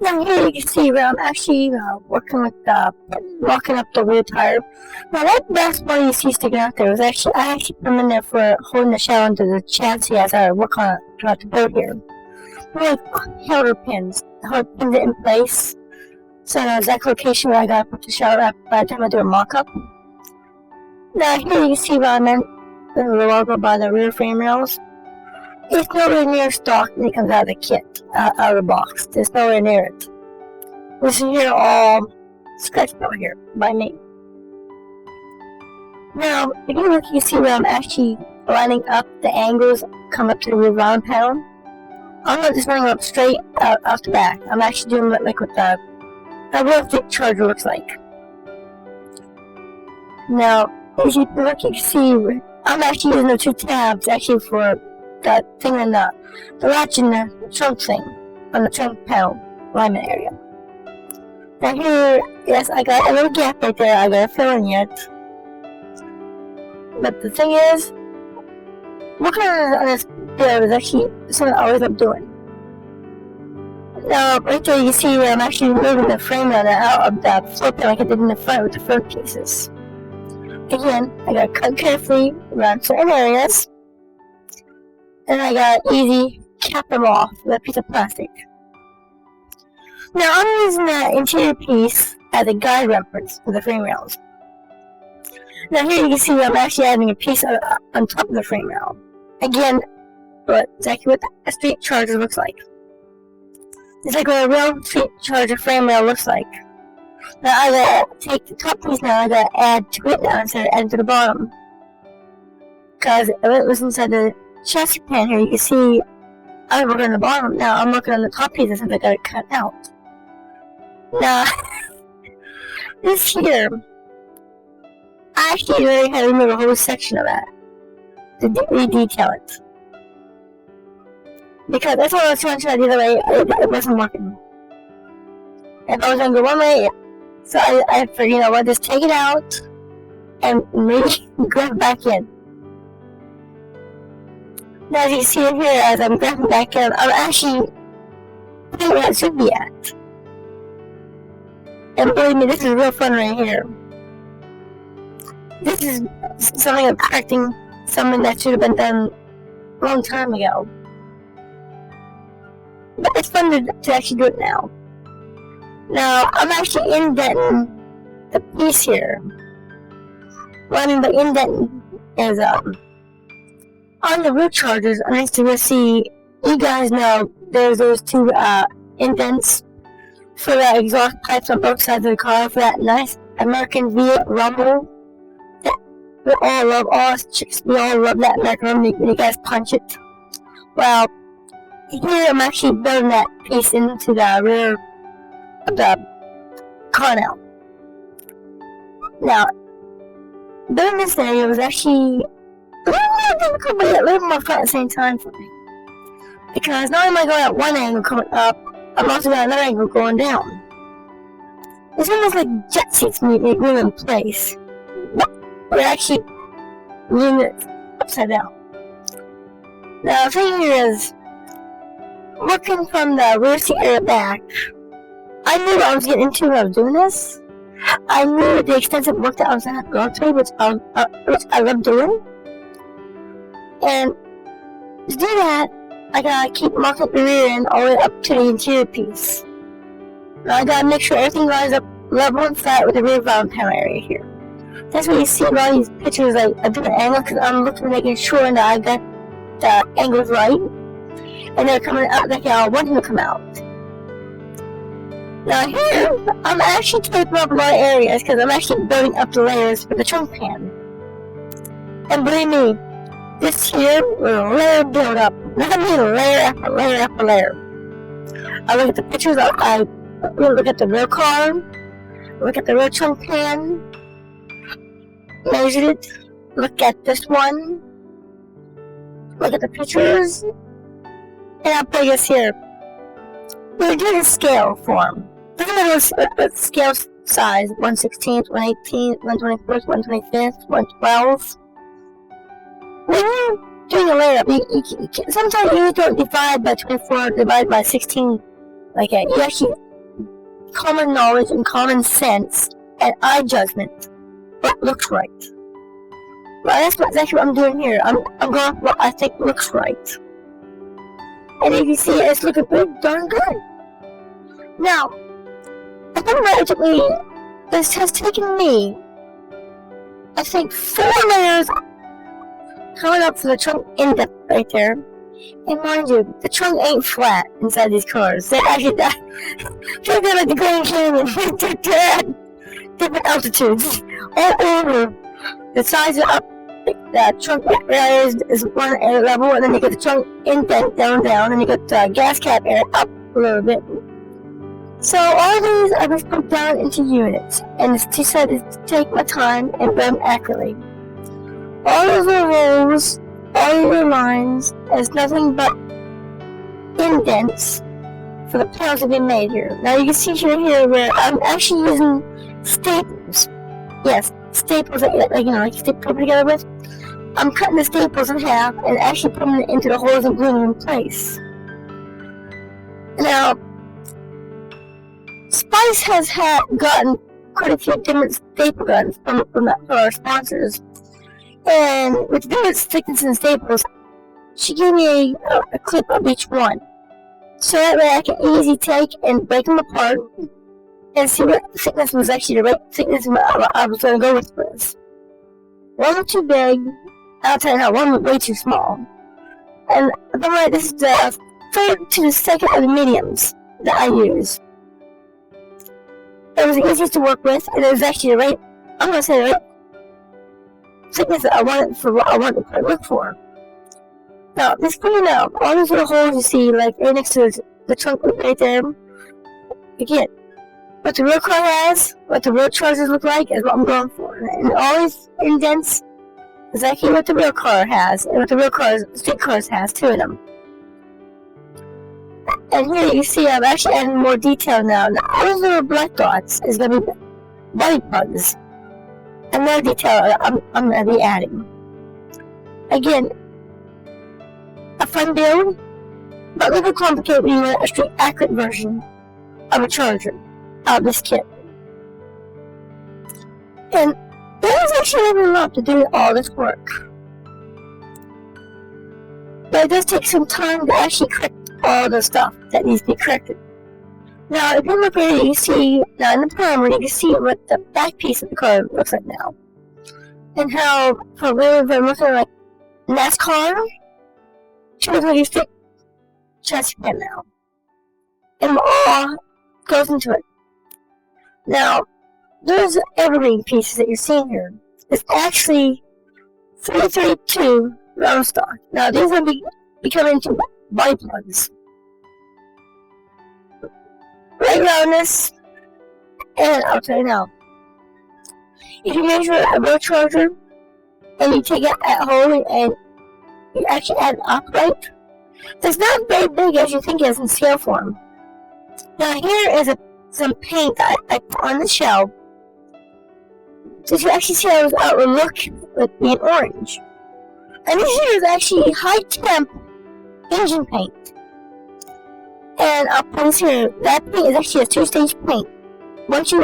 Now here you can see where I'm actually working with walking up the rear tire. Now that last one you see sticking out there was actually I actually put them in there for holding the shell into the chassis as I work on it throughout the boat here. Really held pins it in place. So I know exact location where I gotta put the shell up by the time I do a mock-up. Now here you can see where I meant the logo by the rear frame rails. It's nowhere near stock when it comes out of the kit, out of the box. There's nowhere near it. This is here all scratched out here by me. Now, if you look, you can see where I'm actually lining up the angles come up to the rear round panel. I'm not just running up straight out off the back. I'm actually doing it like what the real thick charger looks like. Now, as you look, you can see I'm actually using the two tabs actually for that thing in the latch in the trunk thing on the trunk panel alignment area. Now here, yes, I got a little gap right there. I gotta fill in yet. But the thing is, working on this build is actually something I always love doing. Now, right there you can see where I'm actually moving the frame runner out of the floor pan like I did in the front with the front pieces. Again, I gotta cut carefully around certain areas. And I got easy cap them off with a piece of plastic. Now I'm using that interior piece as a guide reference for the frame rails. Now here you can see I'm actually adding a piece on top of the frame rail. Again, exactly what a street charger looks like. It's like what a real street charger frame rail looks like. Now I gotta take the top piece now, I gotta add to it now instead of adding to the bottom. Because if it was inside the chassis pan here, you can see I was working on the bottom. Now I'm working on the top piece since I got it cut out. Now, this here, I actually really had to remove a whole section of that to re-detail it. Because that's what I was trying to try the other way, it wasn't working. If I was going to go one way, so I figured, you know what, just take it out and maybe grab it back in. Now as you see it here, as I'm grabbing back in, I'm actually putting where it should be at. And believe me, this is real fun right here. This is something I'm correcting something that should have been done a long time ago. But it's fun to actually do it now. Now, I'm actually indenting the piece here. What I mean by indenting is, on the root chargers, I used to see, you guys know, there's those two indents for the exhaust pipes on both sides of the car for that nice American V8 rumble. We all love that American rumble when you guys punch it. Well, here I'm actually building that piece into the rear of the car now. Now, building this area was actually a little more difficult, but a little more fun at the same time for me. Because not only am I going at one angle coming up, I'm also got another angle going down. It's almost like jet seats move in place, but we're actually moving it upside down. Now the thing here is, looking from the rear seat area back, I knew what I was getting into when I was doing this. I knew the extensive work that I was going to have to go through, which I love doing. And to do that, I gotta keep marking the rear end all the way up to the interior piece. Now I gotta make sure everything lines up level and flat with the rear valve panel area here. That's what you see in all these pictures, like a different angle, because I'm making sure that I got the angles right, and they're coming out like I want them to come out. Now here, I'm actually taping up a lot of areas because I'm actually building up the layers for the trunk pan. And believe me, this here will layer build up. Not only layer after layer after layer. I look at the pictures, I look at the rear car, look at the rear trunk pan, measured it, look at this one, look at the pictures, and I'll play this here. We're doing a scale form. Doesn't matter what scale size, 1/16, 1/18, 1/21, 1/25, 1/12. When you're doing a layer up, sometimes you don't divide by 24, divide by 16 like that. You actually common knowledge and common sense and eye judgment what looks right. Well, that's exactly what I'm doing here. I'm going with what I think looks right. And if you see it, it's looking pretty darn good. Now, I think this has taken me, I think, 4 layers coming up for the trunk indent right there. And mind you, the trunk ain't flat inside these cars. They're actually they're like the Grand Canyon. They're at different altitudes all over. The sides are up. The trunk area is one air level, and then you get the trunk indent down, and you get the gas cap area up a little bit. So all these I just put down into units, and it's decided to take my time and build them accurately. All of the rows, all of the lines, is nothing but indents for the panels that have been made here. Now you can see here where I'm actually using staples. Yes, staples like you stick paper together with. I'm cutting the staples in half and actually putting it into the holes and gluing them in place. Now, Spice has gotten quite a few different staple guns from our sponsors. And with different thickness and staples, she gave me a clip of each one. So that way I can easily take and break them apart and see what thickness was actually the right thickness I was going to go with this. One was too big, I'll tell you now, one was way too small. And this is the third to the second of the mediums that I use. It was the easiest to work with, and it was actually the right thickness that I wanted for what I wanted to look for. Now, this clean out, all those little holes you see, like right next to the trunk right there, again, what the real car has, what the real trousers look like, is what I'm going for. And all these indents, exactly what the real car has, and what the real street cars has, 2 of them. And here you see I'm actually adding more detail now. Now, all those little black dots is going to be body parts. And more detail I'm going to be adding. Again, a fun build, but a little complicated when you want a straight accurate version of a charger out of this kit. And there's actually a lot to do all this work. But it does take some time to actually correct all the stuff that needs to be corrected. Now, if you look at it, you see, now in the primer, you can see what the back piece of the car looks like now. And how, for really, they're looking like NASCAR, she looks like a stick chassis pan now. And all goes into it. Now, those evergreen pieces that you're seeing here is actually 332 round stock. Now, these are be coming into body plugs. Right roundness, and I'll tell you now, if you measure a real charger and you take it at home and you actually add an upright, it's not very big as you think it is in scale form. Now here is some paint that I put on the shelf, so you actually see how it would look with being orange. And this here is actually high temp engine paint. And I'll put this here. That paint is actually a 2-stage paint. Once you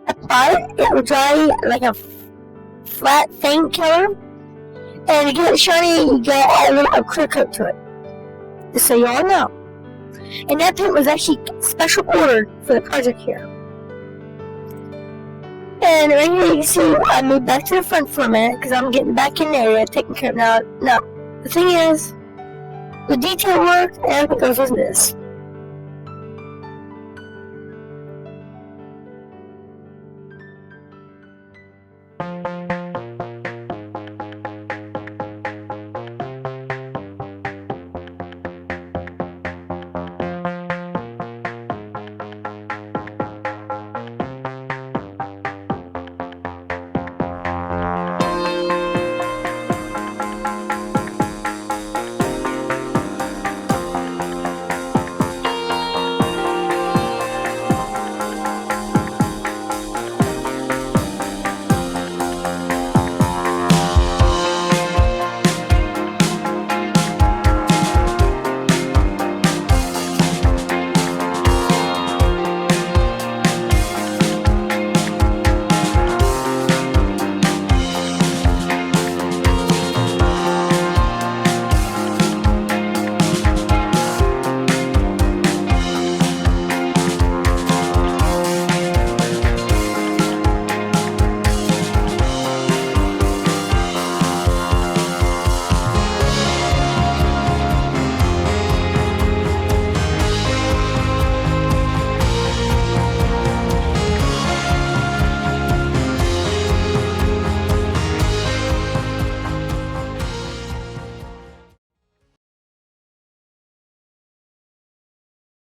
apply it, it will dry like a flat, faint color. And to get it shiny, you gotta add a little clear coat to it. Just so you all know. And that paint was actually special ordered for the project here. And right here you can see I moved back to the front for a minute because I'm getting back in the area, taking care of it now. Now, the thing is, the detail work and everything goes with this.